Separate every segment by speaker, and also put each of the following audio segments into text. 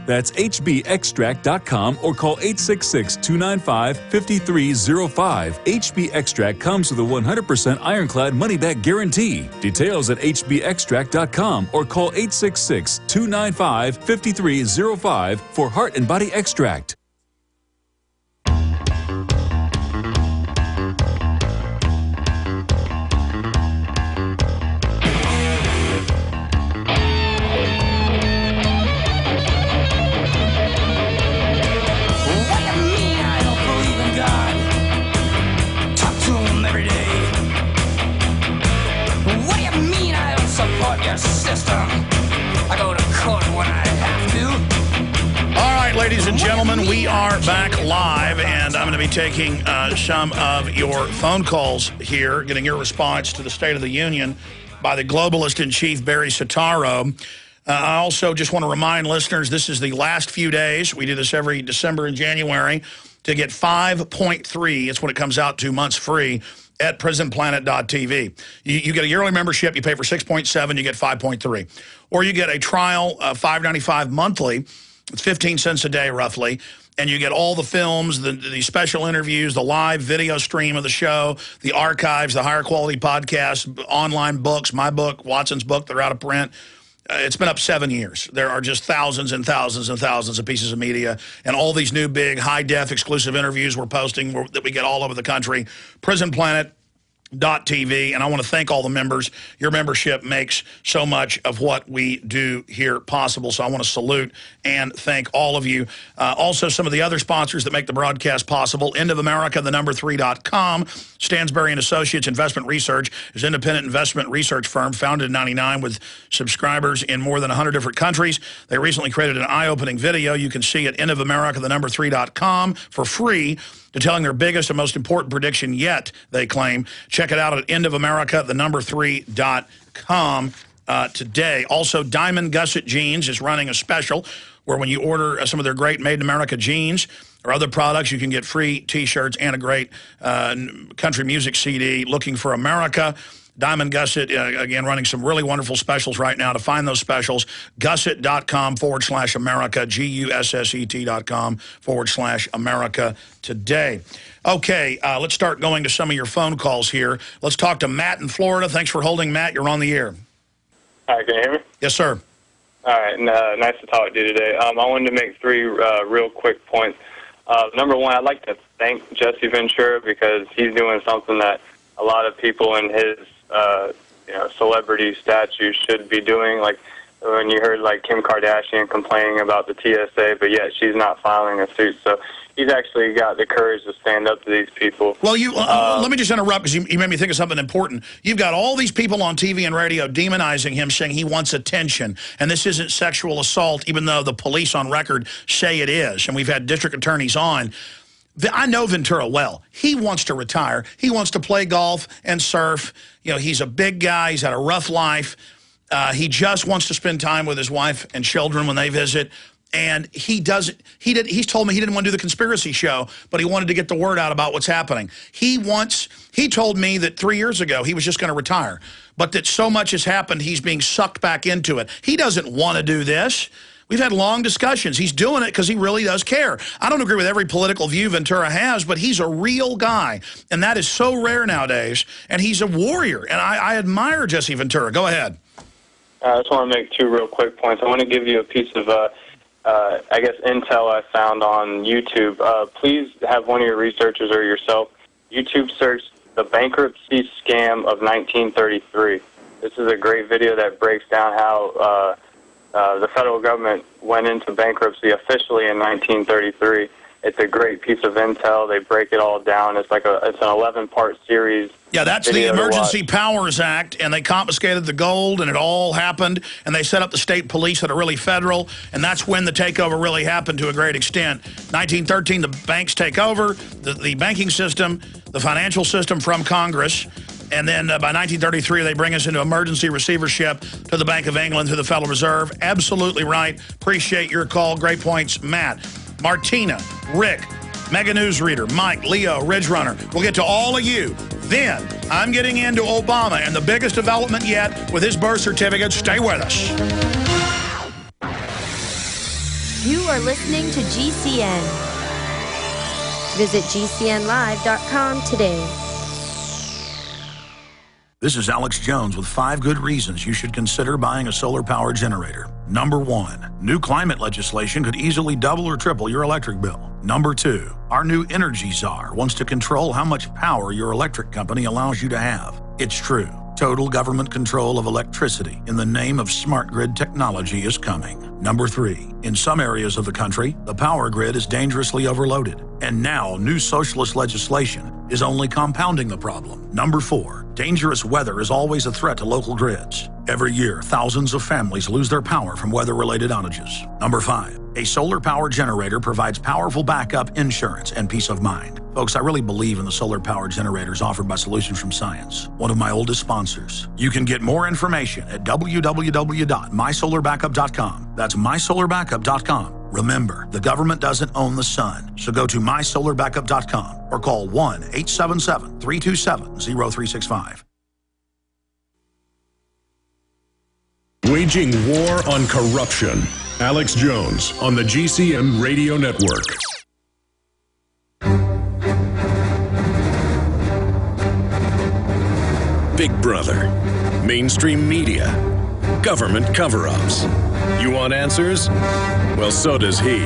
Speaker 1: That's hbextract.com or call 866-295-5305. HB Extract comes with a 100% ironclad money-back guarantee. Details at hbextract.com or call 866-295-5305 for Heart and Body Extract.
Speaker 2: Ladies and gentlemen, we are back live, and I'm going to be taking some of your phone calls here, getting your response to the State of the Union by the globalist-in-chief, Barry Soetoro. I also just want to remind listeners, this is the last few days. We do this every December and January to get 5.3. It's what it comes out to, months free, at prisonplanet.tv. You get a yearly membership. You pay for 6.7. You get 5.3. Or you get a trial, $5.95 monthly. It's 15 cents a day, roughly, and you get all the films, the special interviews, the live video stream of the show, the archives, the higher quality podcasts, online books, my book, Watson's book, they're out of print. It's been up 7 years. There are just thousands and thousands and thousands of pieces of media, and all these new big high-def exclusive interviews we're posting that we get all over the country. PrisonPlanet.tv, and I want to thank all the members. Your membership makes so much of what we do here possible, so I want to salute and thank all of you. Also, some of the other sponsors that make the broadcast possible: End of America, the number 3.com. Stansberry and Associates Investment Research is an independent investment research firm founded in '99 with subscribers in more than 100 different countries. They recently created an eye-opening video you can see at endofamerica, the number 3.com for free, detailing their biggest and most important prediction yet, they claim. Check it out at endofamerica, the number 3.com today. Also, Diamond Gusset Jeans is running a special where when you order some of their great Made in America jeans or other products, you can get free T-shirts and a great country music CD, Looking for America. Diamond Gusset, again, running some really wonderful specials right now. To find those specials, gusset.com/America, GUSSET.com/America today. Okay, let's start going to some of your phone calls here. Let's talk to Matt in Florida. Thanks for holding, Matt. You're on the air.
Speaker 3: Hi, can you hear me?
Speaker 2: Yes, sir.
Speaker 3: All right, nice to talk to you today. I wanted to make three real quick points. Number one, I'd like to thank Jesse Ventura because he's doing something that a lot of people in his celebrity statue should be doing. Like when you heard like Kim Kardashian complaining about the TSA, but yet she's not filing a suit. So he's actually got the courage to stand up to these people.
Speaker 2: Well, let me just interrupt because you made me think of something important. You've got all these people on TV and radio demonizing him, saying he wants attention, and this isn't sexual assault, even though the police on record say it is, and we've had district attorneys on. I know Ventura well. He wants to retire. He wants to play golf and surf. You know, he's a big guy. He's had a rough life. He just wants to spend time with his wife and children when they visit. And he doesn't. He's told me he didn't want to do the conspiracy show, but he wanted to get the word out about what's happening. He told me that 3 years ago he was just going to retire, but that so much has happened, he's being sucked back into it. He doesn't want to do this. We've had long discussions. He's doing it because he really does care. I don't agree with every political view Ventura has, but he's a real guy, and that is so rare nowadays, and he's a warrior, and I admire Jesse Ventura. Go ahead.
Speaker 3: I just want to make two real quick points. I want to give you a piece of, I guess, intel I found on YouTube. Please have one of your researchers or yourself YouTube search the bankruptcy scam of 1933. This is a great video that breaks down how the federal government went into bankruptcy officially in 1933. It's a great piece of intel. They break it all down. It's like it's an 11-part series.
Speaker 2: Yeah, that's the Emergency Powers Act, and they confiscated the gold, and it all happened, and they set up the state police that are really federal, and that's when the takeover really happened to a great extent. 1913, the banks take over, the banking system, the financial system from Congress, and then by 1933, they bring us into emergency receivership to the Bank of England, to the Federal Reserve. Absolutely right. Appreciate your call. Great points, Matt. Martina, Rick, Mega Newsreader, Mike, Leo, Ridge Runner. We'll get to all of you. Then, I'm getting into Obama and the biggest development yet with his birth certificate. Stay with us.
Speaker 4: You are listening to GCN. Visit GCNlive.com today.
Speaker 2: This is Alex Jones with 5 good reasons you should consider buying a solar power generator. Number 1, new climate legislation could easily double or triple your electric bill. Number 2, our new energy czar wants to control how much power your electric company allows you to have. It's true. Total government control of electricity in the name of smart grid technology is coming. Number 3, in some areas of the country, the power grid is dangerously overloaded. And now, new socialist legislation is only compounding the problem. Number 4, dangerous weather is always a threat to local grids. Every year, thousands of families lose their power from weather-related outages. Number 5, a solar power generator provides powerful backup insurance and peace of mind. Folks, I really believe in the solar power generators offered by Solutions from Science, one of my oldest sponsors. You can get more information at www.mysolarbackup.com. That's mysolarbackup.com. Remember, the government doesn't own the sun, so go to mysolarbackup.com or call 1-877-327-0365.
Speaker 5: Waging war on corruption. Alex Jones on the GCN Radio Network. Big Brother, mainstream media, government cover-ups. You want answers? Well, so does he.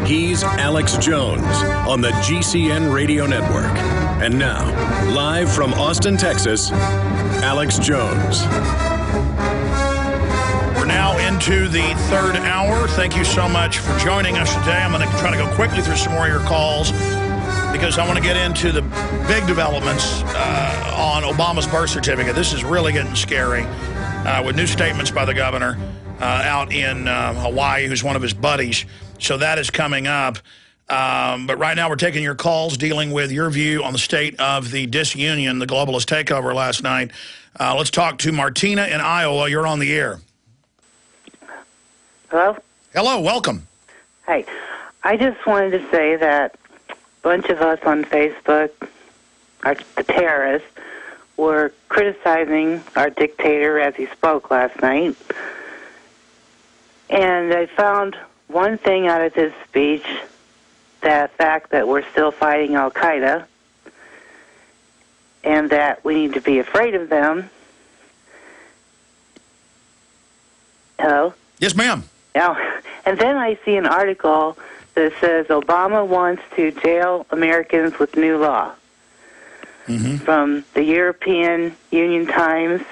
Speaker 5: He's Alex Jones on the GCN Radio Network. And now, live from Austin, Texas, Alex Jones.
Speaker 2: We're now into the third hour. Thank you so much for joining us today. I'm going to try to go quickly through some more of your calls because I want to get into the big developments on Obama's birth certificate. This is really getting scary with new statements by the governor out in Hawaii, who's one of his buddies. So that is coming up. But right now we're taking your calls, dealing with your view on the state of the disunion, the globalist takeover last night. Let's talk to Martina in Iowa. You're on the air.
Speaker 6: Hello?
Speaker 2: Hello, welcome.
Speaker 6: Hey, I just wanted to say that a bunch of us on Facebook, the terrorists, were criticizing our dictator as he spoke last night. And I found one thing out of his speech, the fact that we're still fighting Al-Qaeda and that we need to be afraid of them. Hello?
Speaker 2: Yes, ma'am.
Speaker 6: Now, and then I see an article that says Obama wants to jail Americans with new law from the European Union Times,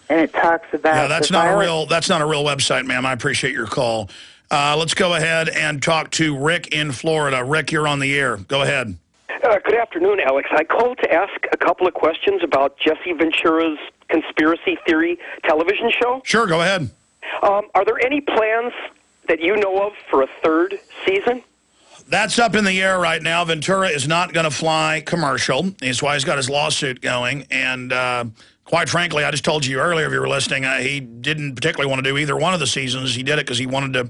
Speaker 6: and it talks about
Speaker 2: that's not a real website, ma'am. I appreciate your call. Let's go ahead and talk to Rick in Florida. Rick, you're on the air. Go ahead.
Speaker 7: Good afternoon, Alex. I called to ask a couple of questions about Jesse Ventura's conspiracy theory television show.
Speaker 2: Sure, go ahead.
Speaker 7: Are there any plans that you know of for a third season?
Speaker 2: That's up in the air right now. Ventura is not going to fly commercial. That's why he's got his lawsuit going. And quite frankly, I just told you earlier, if you were listening, he didn't particularly want to do either one of the seasons. He did it because he wanted to,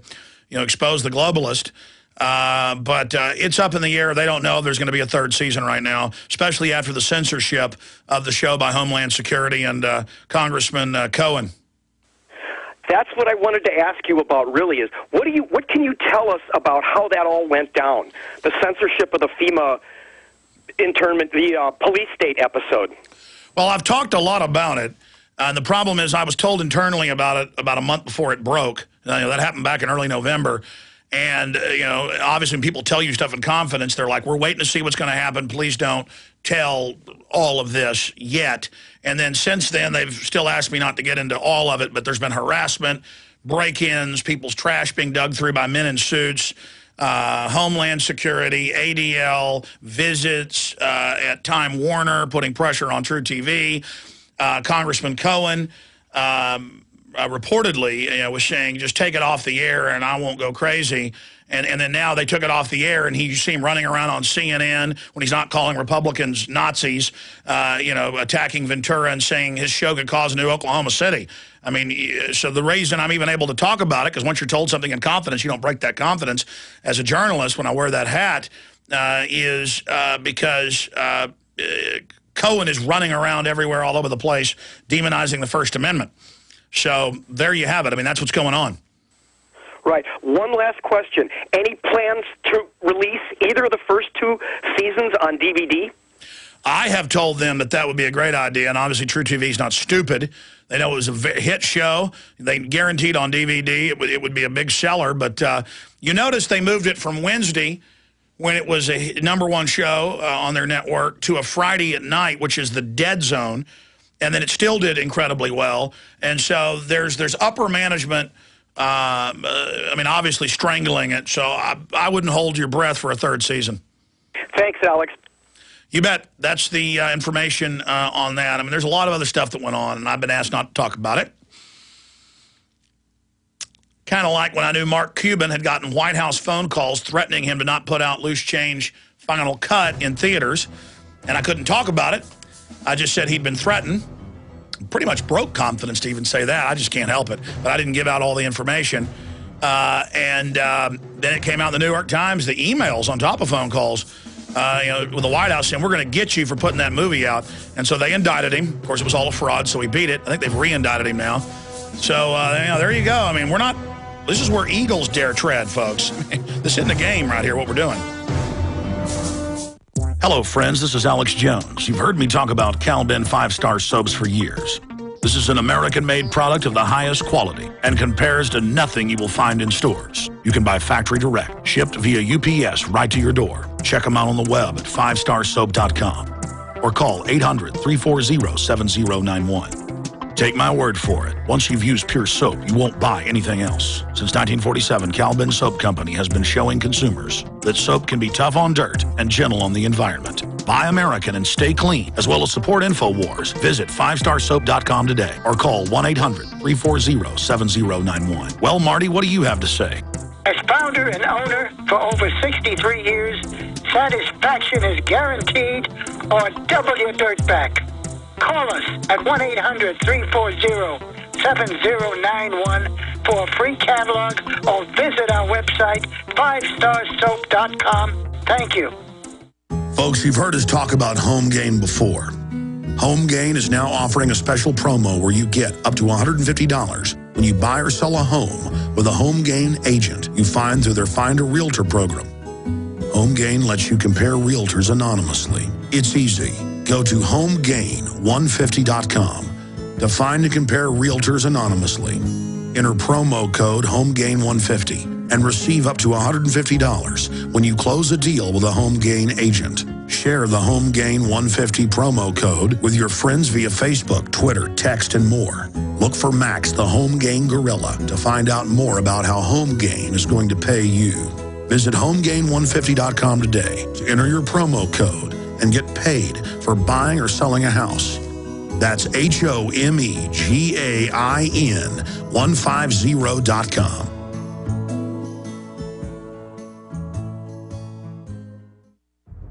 Speaker 2: expose the globalist. But it's up in the air. They don't know if there's going to be a third season right now, especially after the censorship of the show by Homeland Security and Congressman Cohen.
Speaker 7: That's what I wanted to ask you about, really, is what can you tell us about how that all went down, the censorship of the FEMA internment, the police state episode?
Speaker 2: Well, I've talked a lot about it, and the problem is I was told internally about it about a month before it broke. That happened back in early November. And, obviously when people tell you stuff in confidence, they're like, we're waiting to see what's going to happen. Please don't tell all of this yet. And then since then, they've still asked me not to get into all of it, but there's been harassment, break-ins, people's trash being dug through by men in suits, Homeland Security, ADL, visits at Time Warner, putting pressure on True TV. Congressman Cohen reportedly was saying, just take it off the air and I won't go crazy. And then now they took it off the air, and you see him running around on CNN when he's not calling Republicans Nazis, attacking Ventura and saying his show could cause a new Oklahoma City. I mean, so the reason I'm even able to talk about it, because once you're told something in confidence, you don't break that confidence. As a journalist, when I wear that hat, is because Cohen is running around everywhere all over the place, demonizing the First Amendment. So there you have it. I mean, that's what's going on.
Speaker 7: Right. One last question. Any plans to release either of the first 2 seasons on DVD?
Speaker 2: I have told them that would be a great idea, and obviously True TV is not stupid. They know it was a hit show. They guaranteed on DVD it would be a big seller, but you notice they moved it from Wednesday, when it was a #1 show on their network, to a Friday at night, which is the Dead Zone, and then it still did incredibly well. And so there's upper management, I mean, obviously strangling it, so I wouldn't hold your breath for a 3rd season.
Speaker 7: Thanks, Alex.
Speaker 2: You bet. That's the information on that. I mean, there's a lot of other stuff that went on, and I've been asked not to talk about it. Kind of like when I knew Mark Cuban had gotten White House phone calls threatening him to not put out Loose Change Final Cut in theaters, and I couldn't talk about it. I just said he'd been threatened. Pretty much broke confidence to even say that. I just can't help it. But I didn't give out all the information. Then it came out in the New York Times, the emails on top of phone calls, with the White House saying, we're going to get you for putting that movie out. And so they indicted him. Of course, it was all a fraud, so he beat it. I think they've re-indicted him now. So, there you go. I mean, we're not... This is where Eagles dare tread, folks. This isn't a game right here, what we're doing. Hello, friends. This is Alex Jones. You've heard me talk about Cal-Ben 5-star soaps for years. This is an American-made product of the highest quality and compares to nothing you will find in stores. You can buy factory direct, shipped via UPS right to your door. Check them out on the web at 5starsoap.com or call 800-340-7091. Take my word for it. Once you've used Pure Soap, you won't buy anything else. Since 1947, Cal-Ben Soap Company has been showing consumers that soap can be tough on dirt and gentle on the environment. Buy American and stay clean, as well as support InfoWars. Visit 5starsoap.com today or call 1-800-340-7091. Well, Marty, what do you have to say?
Speaker 8: As founder and owner for over 63 years, satisfaction is guaranteed or double your dirt back. Call us at 1-800-340-7091 for a free catalog or visit our website, 5starsoap.com. Thank you.
Speaker 2: Folks, you've heard us talk about Home Gain before. Home Gain is now offering a special promo where you get up to $150 when you buy or sell a home with a Home Gain agent you find through their Find a Realtor program. Home Gain lets you compare realtors anonymously. It's easy. Go to HomeGain150.com to find and compare realtors anonymously. Enter promo code HomeGain150 and receive up to $150 when you close a deal with a Home Gain agent. Share the Home Gain 150 promo code with your friends via Facebook, Twitter, text, and more. Look for Max, the Home Gain Gorilla, to find out more about how Home Gain is going to pay you. Visit HomeGain150.com today to enter your promo code and get paid for buying or selling a house. That's HomeGain150.com.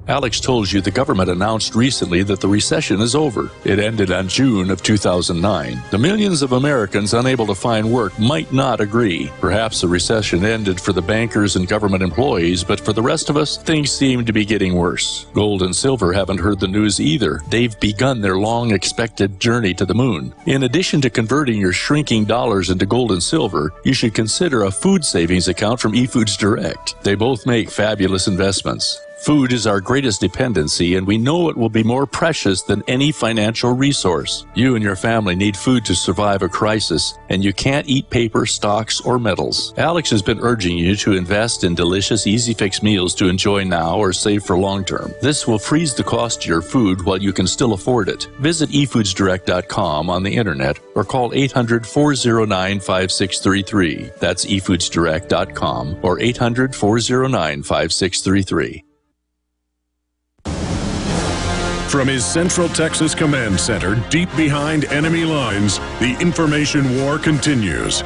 Speaker 9: Alex told you the government announced recently that the recession is over. It ended on June of 2009. The millions of Americans unable to find work might not agree. Perhaps the recession ended for the bankers and government employees, but for the rest of us, things seem to be getting worse. Gold and silver haven't heard the news either. They've begun their long-expected journey to the moon. In addition to converting your shrinking dollars into gold and silver, you should consider a food savings account from eFoods Direct. They both make fabulous investments. Food is our greatest dependency, and we know it will be more precious than any financial resource. You and your family need food to survive a crisis, and you can't eat paper, stocks, or metals. Alex has been urging you to invest in delicious, easy-fix meals to enjoy now or save for long-term. This will freeze the cost of your food while you can still afford it. Visit eFoodsDirect.com on the internet or call 800-409-5633. That's eFoodsDirect.com or 800-409-5633.
Speaker 5: From his Central Texas Command Center, deep behind enemy lines, the information war continues.